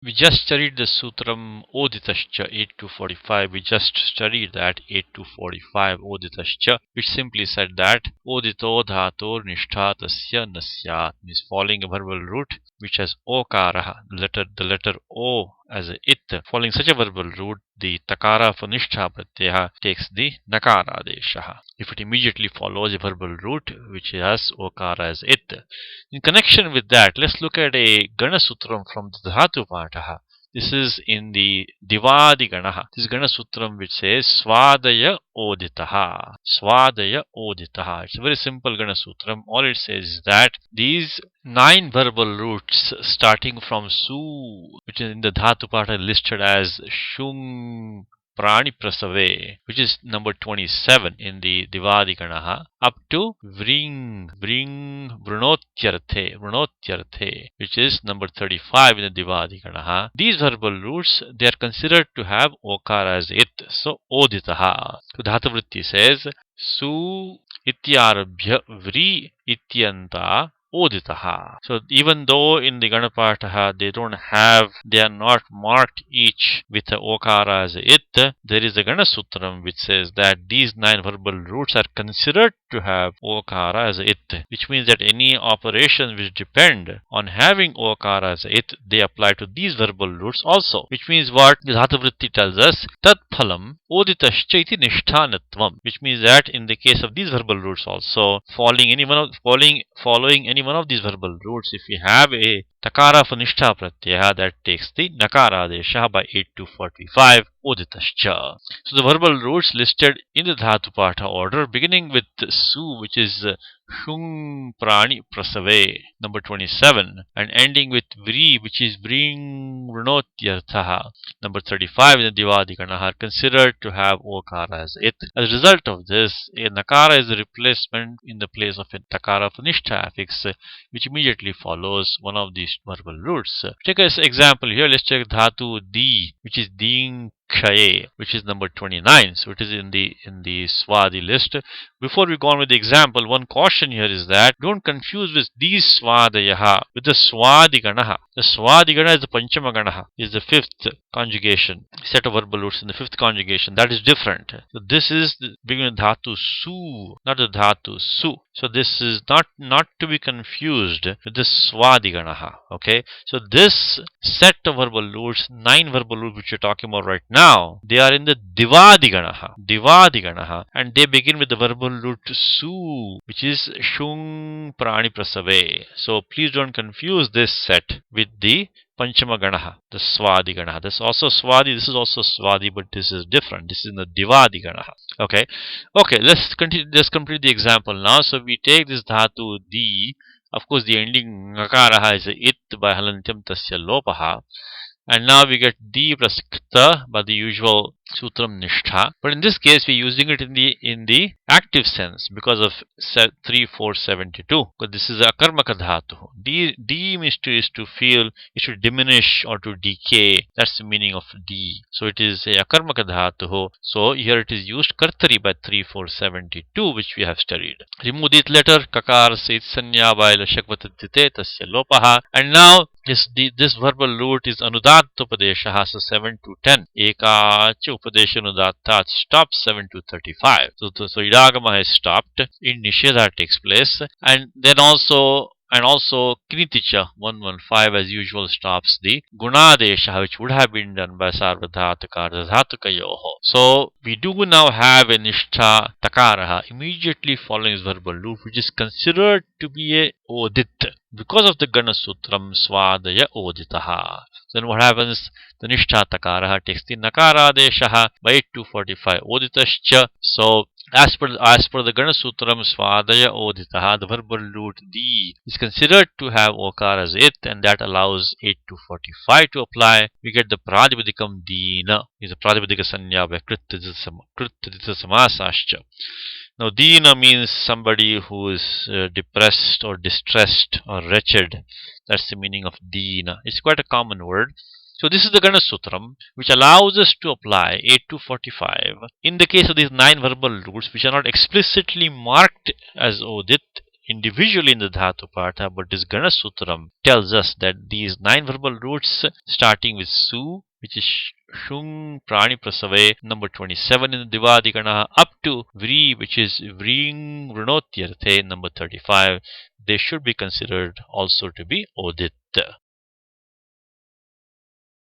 We just studied the Sutram Oditascha 8 to 45. We just studied that 8 to 45 Oditascha, which simply said that Odito Dhatur Nishtha Tasya Nasyat means following a verbal root which has Okara, the letter O as a it. Following such a verbal root, the Takara for Nishtha Pratyaha takes the Nakara Deshaha. If it immediately follows a verbal root which has Okara as it. In connection with that, let's look at a Gana Sutram from the Dhatu Pataha. This is in the Divadi Ganaha. This is Gana Sutram which says Swadaya Oditaha. Swadaya Oditaha. It's a very simple Gana Sutram. All it says is that these 9 verbal roots starting from Su, which is in the Dhatu Pata listed as Shung Prani Prasave, which is number 27 in the Divadi Ganaha, up to Vring Vrunotyarthe, which is number 35 in the Divadi Ganaha. These verbal roots, they are considered to have Okara as it. So, Oditaha. So, Dhatavritti says, Su ityarabhya Vri ityanta Oditaha. So even though in the Ganapataha they are not marked each with a Okara as it, there is a Ganasutram which says that these 9 verbal roots are considered to have Okara as it, which means that any operations which depend on having Okara as it, they apply to these verbal roots also. Which means what the Dhatavritti tells us, Tat phalam Oditascha iti nishthanatvam, which means that in the case of these verbal roots also, following any one of these verbal roots, if we have a Takara for Nishtha Pratyaya, that takes the Nakara Desha by 8 to 45 Oditascha. So the verbal roots listed in the Dhatu Patha order, beginning with Su, which is Shung Prani Prasave, number 27, and ending with Vri, which is Vring Vrunotyarthaha, number 35 in the Divadi Ganaha, are considered to have Okara as it. As a result of this, a Nakara is a replacement in the place of a Takara for Nishtha affix, which immediately follows one of these verbal roots. Take an example here. Let's take Dhatu Di, which is Ding Kshaye, which is number 29. So it is in the Swadi list. Before we go on with the example, one caution here is that don't confuse with these Swadayaha with the Swadi Ganaha. The Swadi Gana is the Panchama Ganaha, is the 5th conjugation, set of verbal roots in the 5th conjugation. That is different. So this is the beginning of Dhatu Su, not the Dhatu Su. So this is not to be confused with the Swadi Ganaha. Okay. So this set of verbal roots, 9 verbal roots which we're talking about right now, they are in the Divadi Ganaha, and they begin with the verbal root Su, which is Shung Prani Prasave. So please don't confuse this set with the Panchama Ganaha, the Swadi Ganaha. This is also Swadi, but this is different. This is in the Divadi Ganaha. Okay, let's continue. Let's complete the example now. So we take this Dhatu Di. Of course, the ending Nakaraha is it by Halantyam Tasya Lopaha. And now we get Di plus Kta by the usual Sutram Nishtha. But in this case, we're using it in the active sense because of 3472. Because this is a Karmaka Dhatu. Di means is to feel, it should diminish or to decay. That's the meaning of Di. So it is a Karmaka Dhatu. So here it is used Kartari by 3472, which we have studied. Remove this letter, Kakar Sit Sanya by Shakvatitite Tasya Lopaha. And now this verbal root is Anudatta Upadeshaha, so 7 to 10. Eka Upadesha Anudatta stops 7 to 35. So Idagama has stopped. In Nisheda takes place. And then also Kiniticha 115 as usual stops the Gunadesha, which would have been done by Sarvadhataka Dhatukayoho. So we do now have a Nishtha Takaraha immediately following his verbal root, which is considered to be a Odit because of the Gana Sutram Swadaya Oditaha. Then what happens? The Nishtha Takaraha takes the Nakara Deshaha by 8 to 45 Oditascha. So as per the Gana Sutram Swadaya Oditaha, the verbal root Di is considered to have Okar as it, and that allows 8 to 45 to apply. We get the Pradipadikam Dina, is a Pradipadika Sanya by Krittadita Samasascha. Now, Dina means somebody who is depressed or distressed or wretched. That's the meaning of Dina. It's quite a common word. So this is the Gana Sutram, which allows us to apply 8 to 45 in the case of these 9 verbal roots which are not explicitly marked as Odit individually in the Dhatu Partha, but this Gana Sutram tells us that these 9 verbal roots starting with Su, which is Shung Prani Prasave, number 27 in the Divadikana, up to Vri, which is Vring Runotyarthe, number 35, they should be considered also to be Odit.